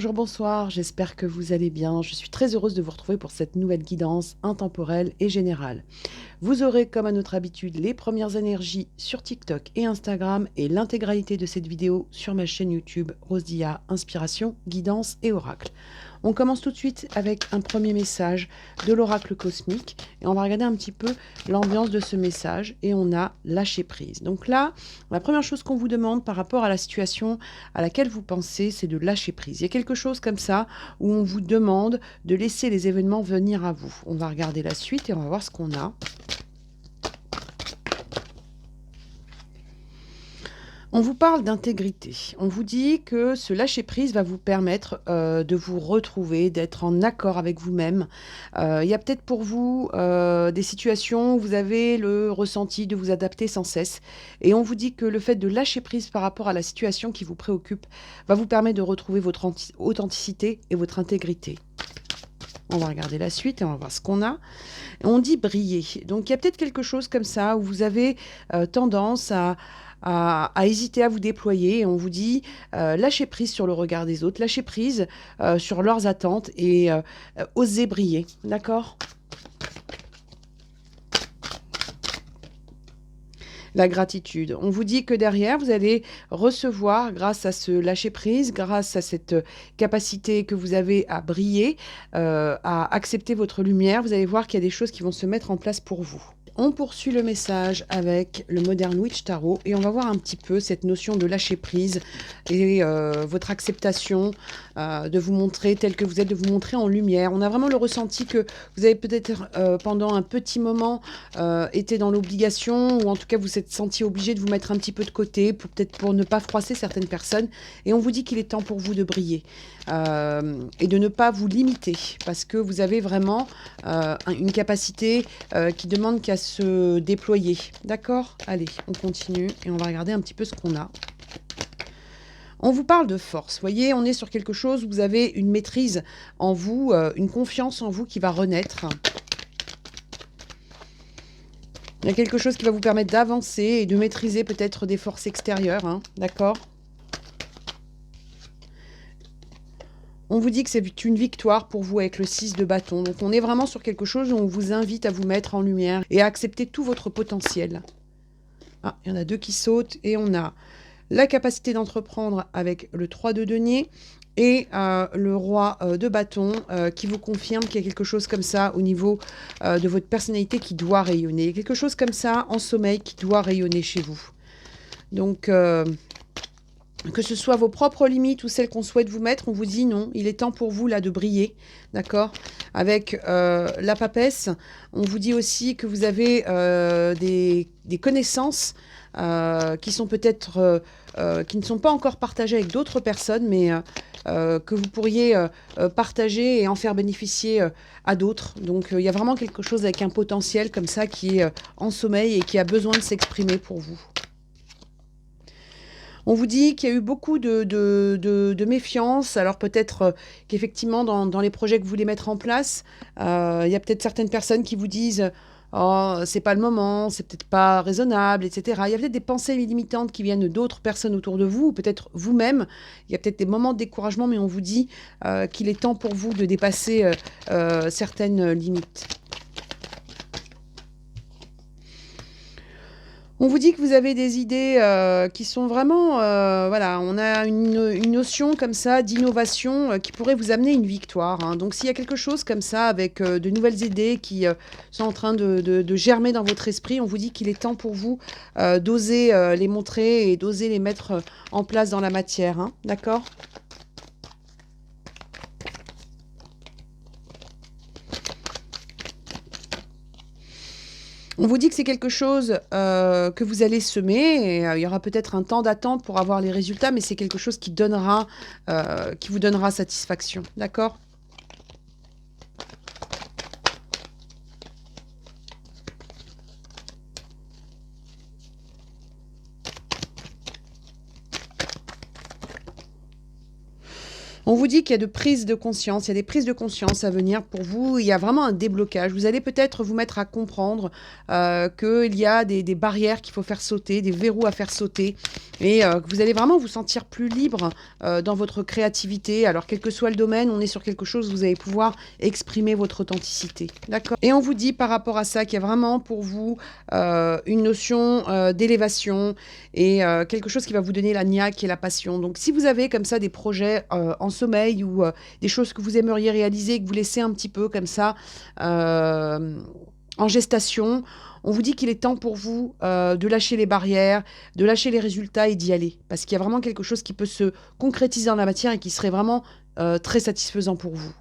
Bonjour, bonsoir, j'espère que vous allez bien. Je suis très heureuse de vous retrouver pour cette nouvelle guidance intemporelle et générale. Vous aurez, comme à notre habitude, les premières énergies sur TikTok et Instagram et l'intégralité de cette vidéo sur ma chaîne YouTube Rosdia Inspiration, Guidance et Oracle. On commence tout de suite avec un premier message de l'oracle cosmique et on va regarder un petit peu l'ambiance de ce message et on a lâché prise. Donc là, la première chose qu'on vous demande par rapport à la situation à laquelle vous pensez, c'est de lâcher prise. Il y a quelque chose comme ça où on vous demande de laisser les événements venir à vous. On va regarder la suite et on va voir ce qu'on a. On vous parle d'intégrité. On vous dit que ce lâcher-prise va vous permettre de vous retrouver, d'être en accord avec vous-même. Il y a peut-être pour vous des situations où vous avez le ressenti de vous adapter sans cesse. Et on vous dit que le fait de lâcher prise par rapport à la situation qui vous préoccupe va vous permettre de retrouver votre authenticité et votre intégrité. On va regarder la suite et on va voir ce qu'on a. On dit briller. Donc il y a peut-être quelque chose comme ça où vous avez tendance à hésiter à vous déployer. Et on vous dit lâchez prise sur le regard des autres, lâchez prise sur leurs attentes et osez briller. D'accord ? La gratitude. On vous dit que derrière, vous allez recevoir, grâce à ce lâcher-prise, grâce à cette capacité que vous avez à briller, à accepter votre lumière, vous allez voir qu'il y a des choses qui vont se mettre en place pour vous. On poursuit le message avec le Modern Witch Tarot et on va voir un petit peu cette notion de lâcher prise et votre acceptation de vous montrer tel que vous êtes, de vous montrer en lumière. On a vraiment le ressenti que vous avez peut-être pendant un petit moment été dans l'obligation ou en tout cas vous êtes senti obligé de vous mettre un petit peu de côté peut-être pour ne pas froisser certaines personnes et on vous dit qu'il est temps pour vous de briller et de ne pas vous limiter parce que vous avez vraiment une capacité qui demande qu'à se déployer. D'accord ? Allez, on continue et on va regarder un petit peu ce qu'on a. On vous parle de force, vous voyez, on est sur quelque chose où vous avez une maîtrise en vous, une confiance en vous qui va renaître. Il y a quelque chose qui va vous permettre d'avancer et de maîtriser peut-être des forces extérieures, hein, d'accord ? On vous dit que c'est une victoire pour vous avec le 6 de bâton. Donc on est vraiment sur quelque chose où on vous invite à vous mettre en lumière et à accepter tout votre potentiel. Ah, il y en a deux qui sautent et on a la capacité d'entreprendre avec le 3 de denier et le roi de bâton qui vous confirme qu'il y a quelque chose comme ça au niveau de votre personnalité qui doit rayonner. Il y a quelque chose comme ça en sommeil qui doit rayonner chez vous. Donc, que ce soit vos propres limites ou celles qu'on souhaite vous mettre, on vous dit non, il est temps pour vous là de briller, d'accord ? Avec la papesse, on vous dit aussi que vous avez des connaissances qui sont peut-être qui ne sont pas encore partagées avec d'autres personnes, mais que vous pourriez partager et en faire bénéficier à d'autres. Donc il y a vraiment quelque chose avec un potentiel comme ça qui est en sommeil et qui a besoin de s'exprimer pour vous. On vous dit qu'il y a eu beaucoup de méfiance. Alors peut-être qu'effectivement, dans les projets que vous voulez mettre en place, il y a peut-être certaines personnes qui vous disent oh, c'est pas le moment, c'est peut-être pas raisonnable, etc. Il y a peut-être des pensées limitantes qui viennent d'autres personnes autour de vous, ou peut-être vous-même. Il y a peut-être des moments de découragement, mais on vous dit qu'il est temps pour vous de dépasser certaines limites. On vous dit que vous avez des idées qui sont vraiment, voilà, on a une notion comme ça d'innovation qui pourrait vous amener une victoire, hein. Donc s'il y a quelque chose comme ça avec de nouvelles idées qui sont en train de germer dans votre esprit, on vous dit qu'il est temps pour vous d'oser les montrer et d'oser les mettre en place dans la matière, hein. D'accord ? On vous dit que c'est quelque chose que vous allez semer et il y aura peut-être un temps d'attente pour avoir les résultats, mais c'est quelque chose qui vous donnera satisfaction. D'accord ? On vous dit qu'il y a de prises de conscience, il y a des prises de conscience à venir pour vous, il y a vraiment un déblocage. Vous allez peut-être vous mettre à comprendre qu'il y a des barrières qu'il faut faire sauter, des verrous à faire sauter, et que vous allez vraiment vous sentir plus libre dans votre créativité. Alors, quel que soit le domaine, on est sur quelque chose où vous allez pouvoir exprimer votre authenticité. D'accord? Et on vous dit par rapport à ça qu'il y a vraiment pour vous une notion d'élévation et quelque chose qui va vous donner la niaque et la passion. Donc, si vous avez comme ça des projets en sommeil ou des choses que vous aimeriez réaliser et que vous laissez un petit peu comme ça en gestation, on vous dit qu'il est temps pour vous de lâcher les barrières, de lâcher les résultats et d'y aller. Parce qu'il y a vraiment quelque chose qui peut se concrétiser dans la matière et qui serait vraiment très satisfaisant pour vous.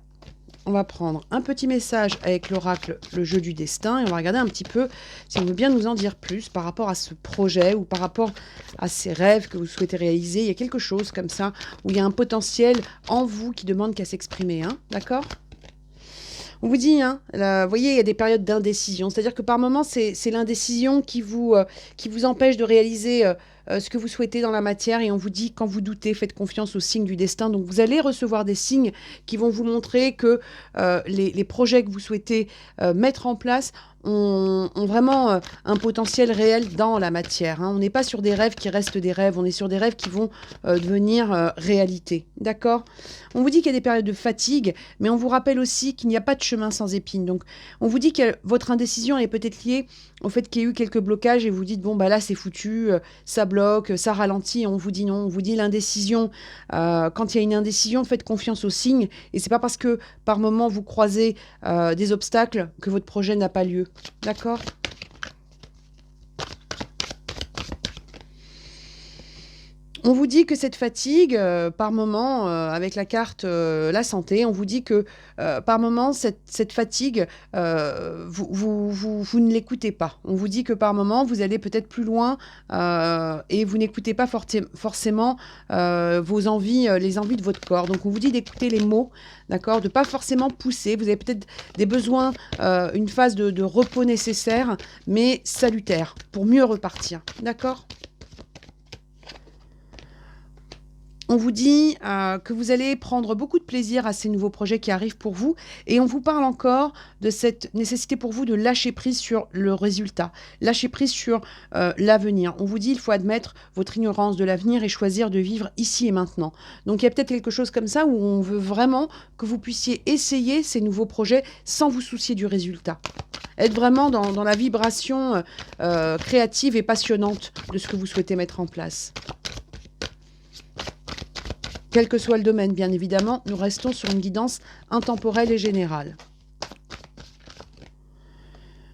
On va prendre un petit message avec l'oracle, le jeu du destin, et on va regarder un petit peu si on veut bien nous en dire plus par rapport à ce projet ou par rapport à ces rêves que vous souhaitez réaliser. Il y a quelque chose comme ça où il y a un potentiel en vous qui demande qu'à s'exprimer, hein, d'accord ? On vous dit, hein, là, vous voyez, il y a des périodes d'indécision. C'est-à-dire que par moments, c'est l'indécision qui vous empêche de réaliser ce que vous souhaitez dans la matière. Et on vous dit, quand vous doutez, faites confiance aux signes du destin. Donc, vous allez recevoir des signes qui vont vous montrer que les projets que vous souhaitez mettre en place ont vraiment un potentiel réel dans la matière, hein. On n'est pas sur des rêves qui restent des rêves, on est sur des rêves qui vont devenir réalité. D'accord ? On vous dit qu'il y a des périodes de fatigue, mais on vous rappelle aussi qu'il n'y a pas de chemin sans épines. Donc, on vous dit que votre indécision est peut-être liée au fait qu'il y a eu quelques blocages et vous dites, bon, bah là, c'est foutu, ça bloque, ça ralentit. On vous dit non, on vous dit l'indécision. Quand il y a une indécision, faites confiance aux signes. Et c'est pas parce que, par moment, vous croisez des obstacles que votre projet n'a pas lieu. D'accord ? On vous dit que cette fatigue, par moment, avec la carte la santé, on vous dit que par moment, cette fatigue, vous ne l'écoutez pas. On vous dit que par moment, vous allez peut-être plus loin et vous n'écoutez pas forcément vos envies, les envies de votre corps. Donc on vous dit d'écouter les mots, d'accord, de pas forcément pousser. Vous avez peut-être des besoins, une phase de repos nécessaire, mais salutaire, pour mieux repartir. D'accord ? On vous dit que vous allez prendre beaucoup de plaisir à ces nouveaux projets qui arrivent pour vous et on vous parle encore de cette nécessité pour vous de lâcher prise sur le résultat, lâcher prise sur l'avenir. On vous dit il faut admettre votre ignorance de l'avenir et choisir de vivre ici et maintenant. Donc il y a peut-être quelque chose comme ça où on veut vraiment que vous puissiez essayer ces nouveaux projets sans vous soucier du résultat. Être vraiment dans la vibration créative et passionnante de ce que vous souhaitez mettre en place. Quel que soit le domaine, bien évidemment, nous restons sur une guidance intemporelle et générale.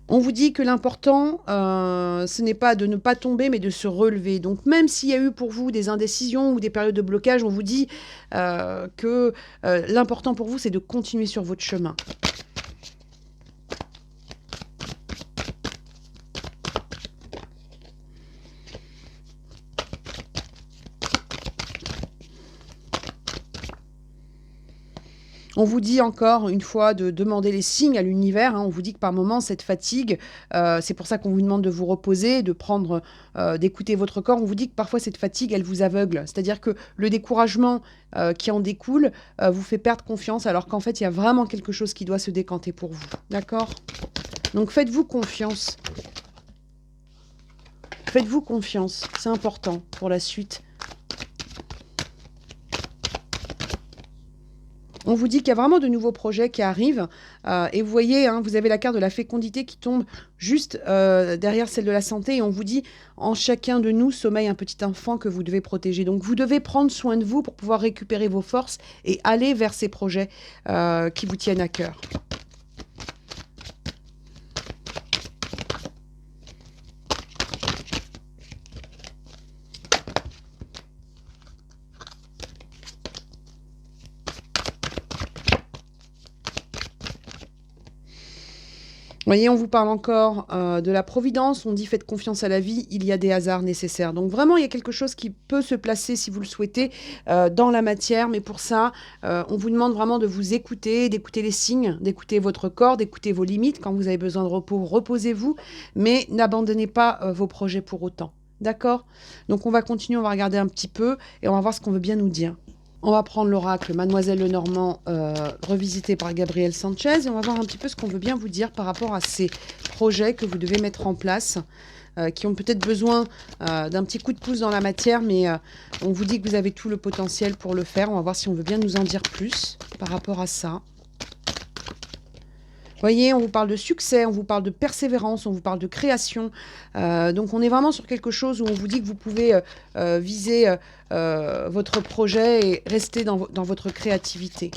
On vous dit que l'important, ce n'est pas de ne pas tomber, mais de se relever. Donc même s'il y a eu pour vous des indécisions ou des périodes de blocage, on vous dit que l'important pour vous, c'est de continuer sur votre chemin. On vous dit encore une fois de demander les signes à l'univers, hein. On vous dit que par moments, cette fatigue, c'est pour ça qu'on vous demande de vous reposer, de prendre, d'écouter votre corps. On vous dit que parfois, cette fatigue, elle vous aveugle. C'est-à-dire que le découragement qui en découle vous fait perdre confiance, alors qu'en fait, il y a vraiment quelque chose qui doit se décanter pour vous. D'accord ? Donc, faites-vous confiance. Faites-vous confiance. C'est important pour la suite. On vous dit qu'il y a vraiment de nouveaux projets qui arrivent. Et vous voyez, hein, vous avez la carte de la fécondité qui tombe juste derrière celle de la santé. Et on vous dit, en chacun de nous sommeille un petit enfant que vous devez protéger. Donc vous devez prendre soin de vous pour pouvoir récupérer vos forces et aller vers ces projets qui vous tiennent à cœur. Vous voyez, on vous parle encore de la providence, on dit faites confiance à la vie, il y a des hasards nécessaires. Donc vraiment, il y a quelque chose qui peut se placer, si vous le souhaitez, dans la matière. Mais pour ça, on vous demande vraiment de vous écouter, d'écouter les signes, d'écouter votre corps, d'écouter vos limites. Quand vous avez besoin de repos, reposez-vous, mais n'abandonnez pas vos projets pour autant. D'accord ? Donc on va continuer, on va regarder un petit peu et on va voir ce qu'on veut bien nous dire. On va prendre l'oracle Mademoiselle Lenormand, revisité par Gabriel Sanchez, et on va voir un petit peu ce qu'on veut bien vous dire par rapport à ces projets que vous devez mettre en place, qui ont peut-être besoin d'un petit coup de pouce dans la matière, mais on vous dit que vous avez tout le potentiel pour le faire. On va voir si on veut bien nous en dire plus par rapport à ça. Voyez, on vous parle de succès, on vous parle de persévérance, on vous parle de création. Donc on est vraiment sur quelque chose où on vous dit que vous pouvez viser votre projet et rester dans votre créativité.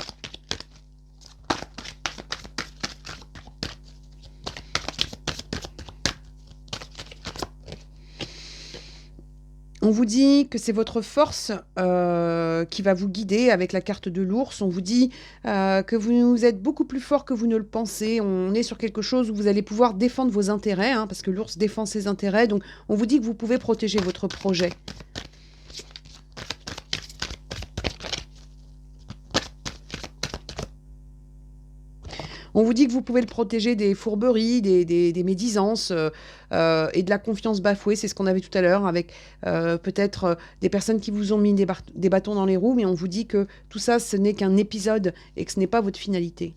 On vous dit que c'est votre force qui va vous guider avec la carte de l'ours. On vous dit que vous êtes beaucoup plus fort que vous ne le pensez. On est sur quelque chose où vous allez pouvoir défendre vos intérêts, hein, parce que l'ours défend ses intérêts. Donc on vous dit que vous pouvez protéger votre projet. On vous dit que vous pouvez le protéger des fourberies, des médisances et de la confiance bafouée. C'est ce qu'on avait tout à l'heure avec peut-être des personnes qui vous ont mis des bâtons dans les roues. Mais on vous dit que tout ça, ce n'est qu'un épisode et que ce n'est pas votre finalité.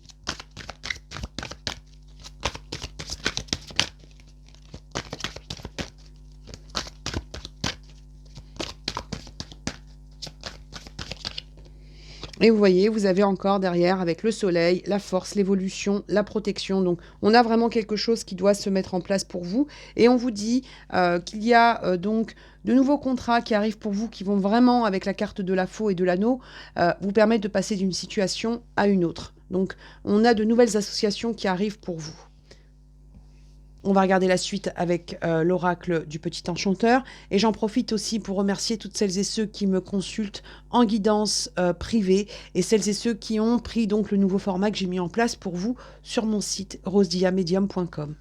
Et vous voyez, vous avez encore derrière avec le soleil, la force, l'évolution, la protection. Donc on a vraiment quelque chose qui doit se mettre en place pour vous. Et on vous dit qu'il y a donc de nouveaux contrats qui arrivent pour vous, qui vont vraiment, avec la carte de la faux et de l'anneau, vous permettre de passer d'une situation à une autre. Donc on a de nouvelles associations qui arrivent pour vous. On va regarder la suite avec l'oracle du petit enchanteur. Et j'en profite aussi pour remercier toutes celles et ceux qui me consultent en guidance privée et celles et ceux qui ont pris donc le nouveau format que j'ai mis en place pour vous sur mon site rosediamedium.com.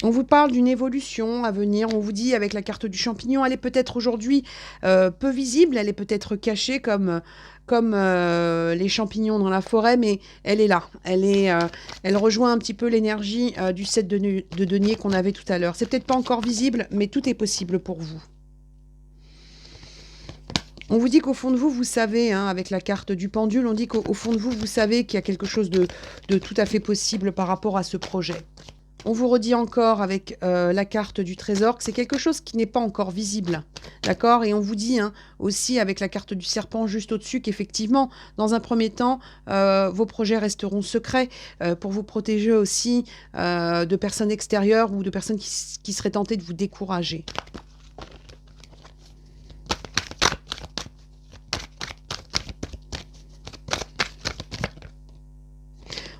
On vous parle d'une évolution à venir, on vous dit avec la carte du champignon, elle est peut-être aujourd'hui peu visible, elle est peut-être cachée comme les champignons dans la forêt, mais elle est là. Elle rejoint un petit peu l'énergie du 7 de denier qu'on avait tout à l'heure. C'est peut-être pas encore visible, mais tout est possible pour vous. On vous dit qu'au fond de vous, vous savez, hein, avec la carte du pendule, on dit qu'au fond de vous, vous savez qu'il y a quelque chose de tout à fait possible par rapport à ce projet. On vous redit encore avec la carte du trésor que c'est quelque chose qui n'est pas encore visible. D'accord? Et on vous dit aussi avec la carte du serpent juste au-dessus qu'effectivement, dans un premier temps, vos projets resteront secrets pour vous protéger aussi de personnes extérieures ou de personnes qui seraient tentées de vous décourager.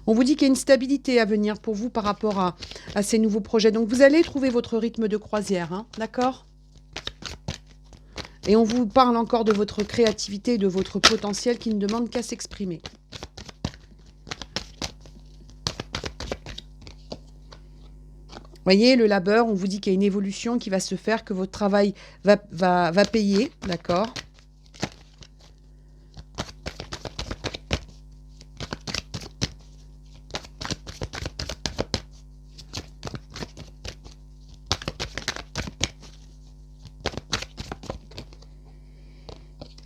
On vous dit qu'il y a une stabilité à venir pour vous par rapport à ces nouveaux projets. Donc, vous allez trouver votre rythme de croisière, hein, d'accord? Et on vous parle encore de votre créativité, de votre potentiel qui ne demande qu'à s'exprimer. Voyez, le labeur, on vous dit qu'il y a une évolution qui va se faire, que votre travail va payer, d'accord?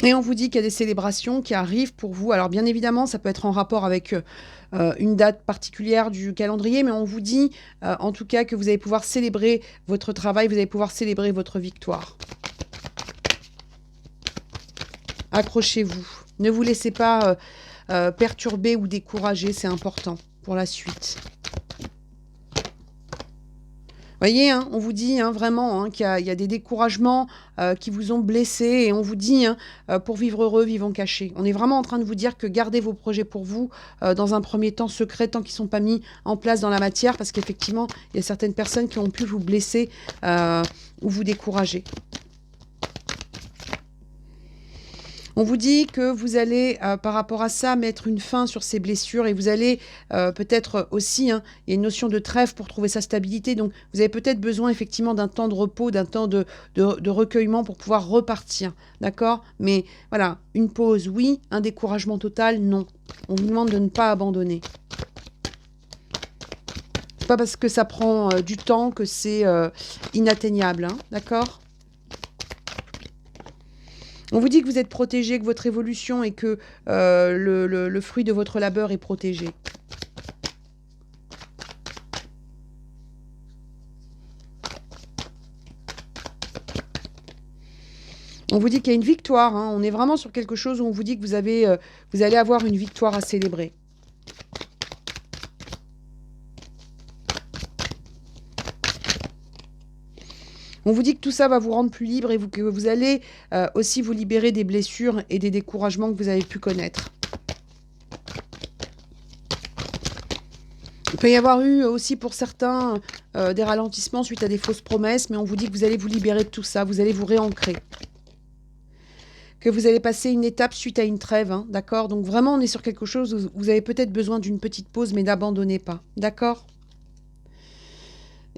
Et on vous dit qu'il y a des célébrations qui arrivent pour vous. Alors bien évidemment, ça peut être en rapport avec une date particulière du calendrier, mais on vous dit en tout cas que vous allez pouvoir célébrer votre travail, vous allez pouvoir célébrer votre victoire. Accrochez-vous. Ne vous laissez pas perturber ou décourager, c'est important pour la suite. Voyez, hein, on vous dit vraiment qu'il y a des découragements qui vous ont blessé et on vous dit pour vivre heureux, vivons cachés. On est vraiment en train de vous dire que gardez vos projets pour vous dans un premier temps secret tant qu'ils ne sont pas mis en place dans la matière parce qu'effectivement, il y a certaines personnes qui ont pu vous blesser ou vous décourager. On vous dit que vous allez, par rapport à ça, mettre une fin sur ces blessures et vous allez peut-être aussi, hein, il y a une notion de trêve pour trouver sa stabilité. Donc, vous avez peut-être besoin effectivement d'un temps de repos, d'un temps de recueillement pour pouvoir repartir. D'accord? Mais voilà, une pause, oui. Un découragement total, non. On vous demande de ne pas abandonner. C'est pas parce que ça prend du temps que c'est inatteignable. Hein, d'accord? On vous dit que vous êtes protégé, que votre évolution et que le fruit de votre labeur est protégé. On vous dit qu'il y a une victoire. Hein. On est vraiment sur quelque chose où on vous dit que vous allez avoir une victoire à célébrer. On vous dit que tout ça va vous rendre plus libre et que vous allez aussi vous libérer des blessures et des découragements que vous avez pu connaître. Il peut y avoir eu aussi pour certains des ralentissements suite à des fausses promesses, mais on vous dit que vous allez vous libérer de tout ça, vous allez vous réancrer. Que vous allez passer une étape suite à une trêve, hein, d'accord? Donc vraiment, on est sur quelque chose où vous avez peut-être besoin d'une petite pause, mais n'abandonnez pas, d'accord?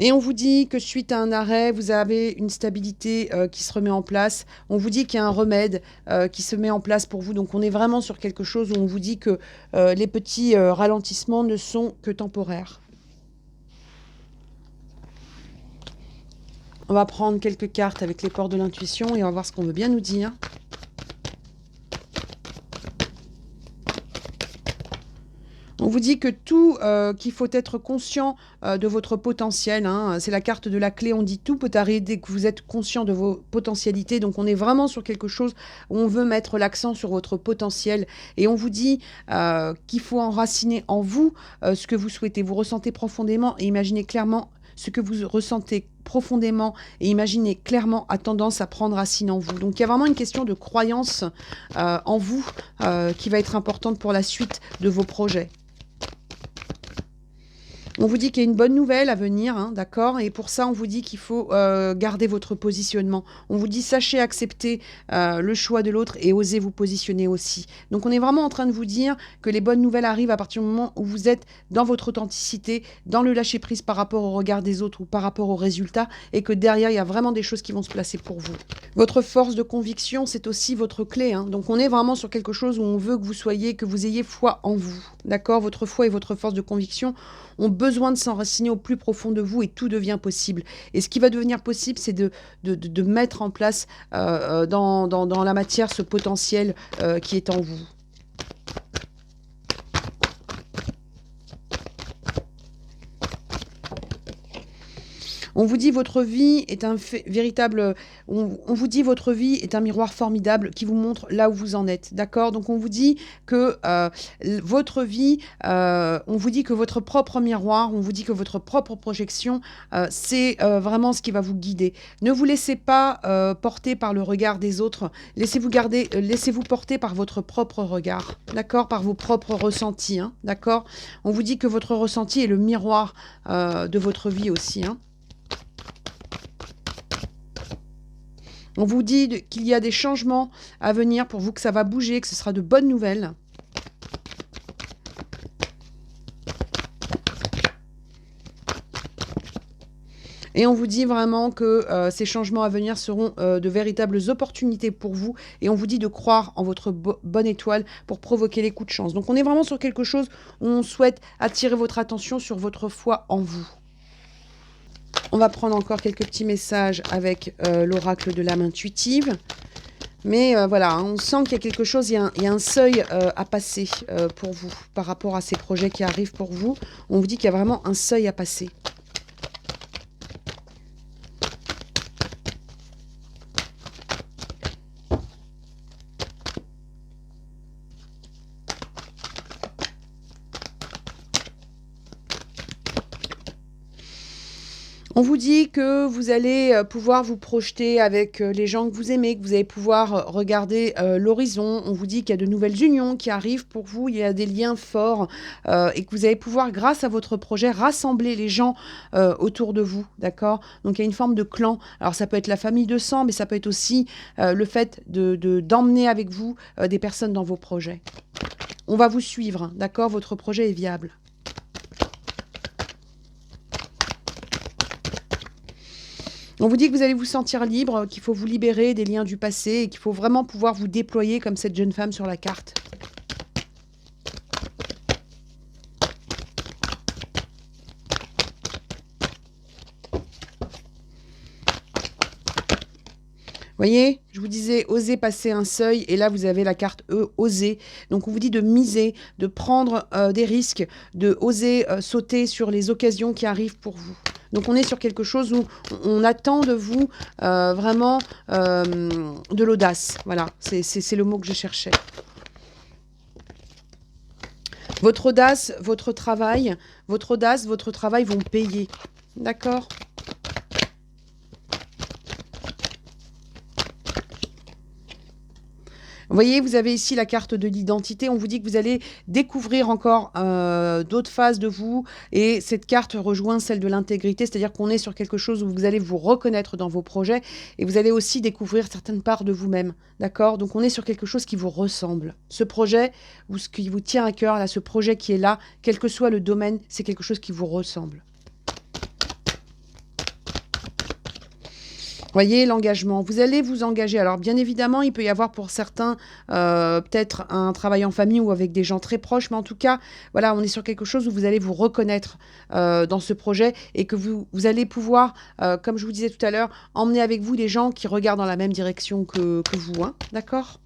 Et on vous dit que suite à un arrêt, vous avez une stabilité qui se remet en place. On vous dit qu'il y a un remède qui se met en place pour vous. Donc on est vraiment sur quelque chose où on vous dit que les petits ralentissements ne sont que temporaires. On va prendre quelques cartes avec les ports de l'intuition et on va voir ce qu'on veut bien nous dire. On vous dit que tout, qu'il faut être conscient de votre potentiel. Hein, c'est la carte de la clé. On dit tout peut arriver dès que vous êtes conscient de vos potentialités. Donc on est vraiment sur quelque chose où on veut mettre l'accent sur votre potentiel. Et on vous dit qu'il faut enraciner en vous ce que vous souhaitez. Vous ressentez profondément et imaginez clairement ce que vous ressentez profondément et imaginez clairement a tendance à prendre racine en vous. Donc il y a vraiment une question de croyance en vous qui va être importante pour la suite de vos projets. On vous dit qu'il y a une bonne nouvelle à venir, hein, d'accord? Et pour ça, on vous dit qu'il faut garder votre positionnement. On vous dit sachez accepter le choix de l'autre et osez vous positionner aussi. Donc on est vraiment en train de vous dire que les bonnes nouvelles arrivent à partir du moment où vous êtes dans votre authenticité, dans le lâcher-prise par rapport au regard des autres ou par rapport aux résultats, et que derrière, il y a vraiment des choses qui vont se placer pour vous. Votre force de conviction, c'est aussi votre clé. Hein. Donc on est vraiment sur quelque chose où on veut que vous soyez, que vous ayez foi en vous. D'accord? Votre foi et votre force de conviction ont besoin de s'enraciner au plus profond de vous et tout devient possible. Et ce qui va devenir possible, c'est de mettre en place dans la matière ce potentiel qui est en vous. On vous dit votre vie est un véritable... On vous dit votre vie est un miroir formidable qui vous montre là où vous en êtes. D'accord? Donc on vous dit que votre vie, on vous dit que votre propre miroir, on vous dit que votre propre projection, c'est vraiment ce qui va vous guider. Ne vous laissez pas porter par le regard des autres. Laissez-vous porter par votre propre regard. D'accord? Par vos propres ressentis. Hein, d'accord? On vous dit que votre ressenti est le miroir de votre vie aussi. Hein. On vous dit qu'il y a des changements à venir pour vous, que ça va bouger, que ce sera de bonnes nouvelles. Et on vous dit vraiment que ces changements à venir seront de véritables opportunités pour vous. Et on vous dit de croire en votre bonne étoile pour provoquer les coups de chance. Donc on est vraiment sur quelque chose où on souhaite attirer votre attention sur votre foi en vous. On va prendre encore quelques petits messages avec l'oracle de l'âme intuitive. Mais voilà, hein, on sent qu'il y a quelque chose, il y a un seuil à passer pour vous par rapport à ces projets qui arrivent pour vous. On vous dit qu'il y a vraiment un seuil à passer. On vous dit que vous allez pouvoir vous projeter avec les gens que vous aimez, que vous allez pouvoir regarder l'horizon. On vous dit qu'il y a de nouvelles unions qui arrivent pour vous, il y a des liens forts et que vous allez pouvoir, grâce à votre projet, rassembler les gens autour de vous, d'accord? Donc il y a une forme de clan. Alors ça peut être la famille de sang, mais ça peut être aussi le fait d'emmener avec vous des personnes dans vos projets. On va vous suivre, hein, d'accord? Votre projet est viable. On vous dit que vous allez vous sentir libre, qu'il faut vous libérer des liens du passé et qu'il faut vraiment pouvoir vous déployer comme cette jeune femme sur la carte. Voyez, je vous disais, osez passer un seuil, et là, vous avez la carte oser. Donc, on vous dit de miser, de prendre des risques, de oser sauter sur les occasions qui arrivent pour vous. Donc, on est sur quelque chose où on attend de vous vraiment de l'audace. Voilà, c'est le mot que je cherchais. Votre audace, votre travail vont payer. D'accord ? Vous voyez, vous avez ici la carte de l'identité. On vous dit que vous allez découvrir encore d'autres phases de vous. Et cette carte rejoint celle de l'intégrité, c'est-à-dire qu'on est sur quelque chose où vous allez vous reconnaître dans vos projets et vous allez aussi découvrir certaines parts de vous-même. D'accord? Donc on est sur quelque chose qui vous ressemble. Ce projet, ou ce qui vous tient à cœur, là, ce projet qui est là, quel que soit le domaine, c'est quelque chose qui vous ressemble. Voyez l'engagement. Vous allez vous engager. Alors bien évidemment, il peut y avoir pour certains peut-être un travail en famille ou avec des gens très proches, mais en tout cas, voilà, on est sur quelque chose où vous allez vous reconnaître dans ce projet et que vous allez pouvoir, comme je vous disais tout à l'heure, emmener avec vous des gens qui regardent dans la même direction que vous. Hein, d'accord ?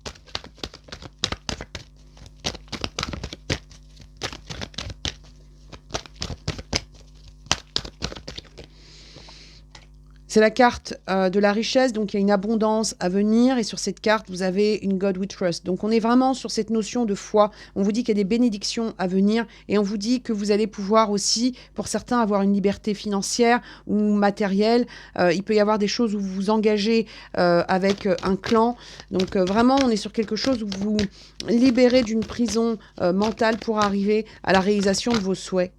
C'est la carte de la richesse, donc il y a une abondance à venir. Et sur cette carte, vous avez une God we trust. Donc on est vraiment sur cette notion de foi. On vous dit qu'il y a des bénédictions à venir. Et on vous dit que vous allez pouvoir aussi, pour certains, avoir une liberté financière ou matérielle. Il peut y avoir des choses où vous vous engagez avec un clan. Donc vraiment, on est sur quelque chose où vous vous libérez d'une prison mentale pour arriver à la réalisation de vos souhaits.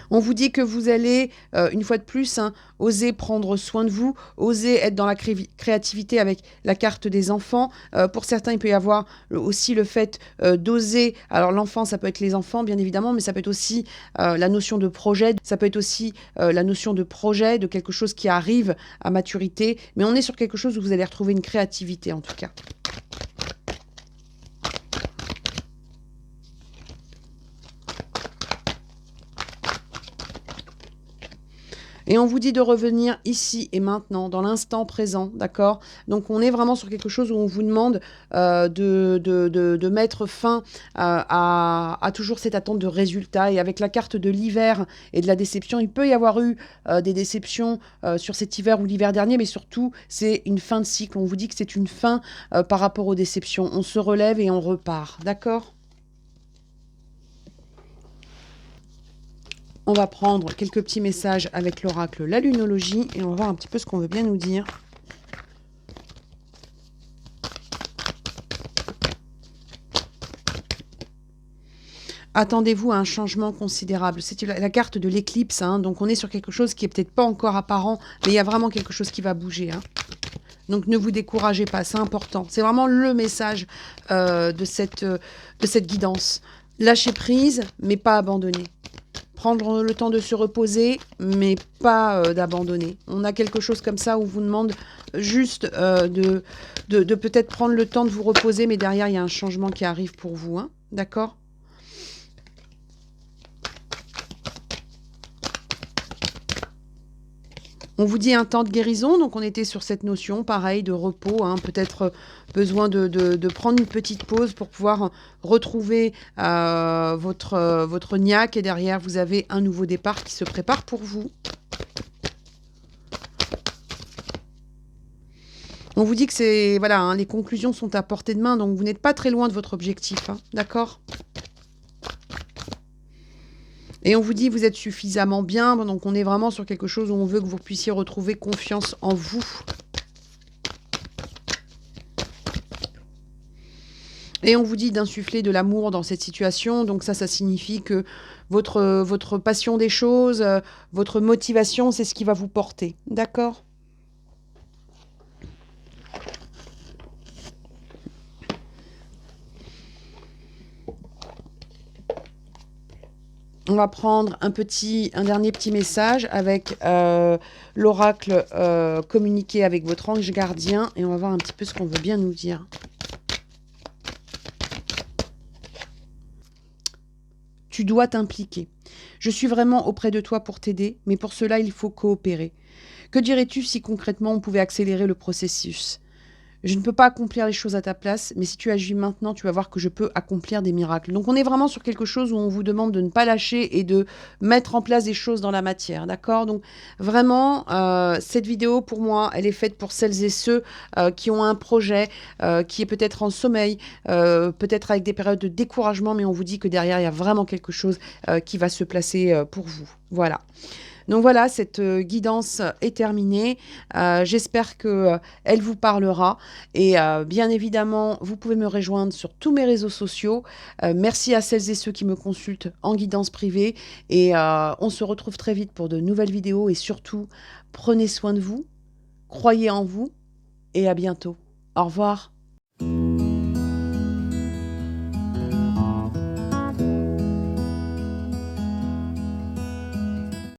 On vous dit que vous allez, une fois de plus, hein, oser prendre soin de vous, oser être dans la créativité avec la carte des enfants. Pour certains, il peut y avoir aussi le fait d'oser. Alors l'enfant, ça peut être les enfants, bien évidemment, mais ça peut être aussi la notion de projet. Ça peut être aussi la notion de projet, de quelque chose qui arrive à maturité. Mais on est sur quelque chose où vous allez retrouver une créativité, en tout cas. Et on vous dit de revenir ici et maintenant, dans l'instant présent, d'accord? Donc on est vraiment sur quelque chose où on vous demande de mettre fin à toujours cette attente de résultat. Et avec la carte de l'hiver et de la déception, il peut y avoir eu des déceptions sur cet hiver ou l'hiver dernier, mais surtout, c'est une fin de cycle. On vous dit que c'est une fin par rapport aux déceptions. On se relève et on repart, d'accord? On va prendre quelques petits messages avec l'oracle, la lunologie, et on va voir un petit peu ce qu'on veut bien nous dire. Attendez-vous à un changement considérable. C'est la carte de l'éclipse, hein, donc on est sur quelque chose qui est peut-être pas encore apparent, mais il y a vraiment quelque chose qui va bouger. Hein. Donc ne vous découragez pas, c'est important. C'est vraiment le message de cette guidance. Lâcher prise, mais pas abandonner. Prendre le temps de se reposer, mais pas d'abandonner. On a quelque chose comme ça où on vous demande juste de peut-être prendre le temps de vous reposer, mais derrière, il y a un changement qui arrive pour vous. Hein, d'accord ? On vous dit un temps de guérison, donc on était sur cette notion, pareil, de repos, hein, peut-être besoin de prendre une petite pause pour pouvoir retrouver votre niaque, et derrière, vous avez un nouveau départ qui se prépare pour vous. On vous dit que c'est, voilà, hein, les conclusions sont à portée de main, donc vous n'êtes pas très loin de votre objectif, hein, d'accord ? Et on vous dit, vous êtes suffisamment bien. Donc, on est vraiment sur quelque chose où on veut que vous puissiez retrouver confiance en vous. Et on vous dit d'insuffler de l'amour dans cette situation. Donc ça signifie que votre passion des choses, votre motivation, c'est ce qui va vous porter. D'accord ? On va prendre un dernier petit message avec l'oracle communiqué avec votre ange gardien. Et on va voir un petit peu ce qu'on veut bien nous dire. Tu dois t'impliquer. Je suis vraiment auprès de toi pour t'aider, mais pour cela, il faut coopérer. Que dirais-tu si concrètement on pouvait accélérer le processus ? Je ne peux pas accomplir les choses à ta place, mais si tu agis maintenant, tu vas voir que je peux accomplir des miracles. Donc on est vraiment sur quelque chose où on vous demande de ne pas lâcher et de mettre en place des choses dans la matière, d'accord ? Donc vraiment, cette vidéo, pour moi, elle est faite pour celles et ceux qui ont un projet, qui est peut-être en sommeil, peut-être avec des périodes de découragement, mais on vous dit que derrière, il y a vraiment quelque chose qui va se placer pour vous. Voilà. Donc voilà, cette guidance est terminée. J'espère que elle vous parlera. Et bien évidemment, vous pouvez me rejoindre sur tous mes réseaux sociaux. Merci à celles et ceux qui me consultent en guidance privée. Et on se retrouve très vite pour de nouvelles vidéos. Et surtout, prenez soin de vous, croyez en vous et à bientôt. Au revoir.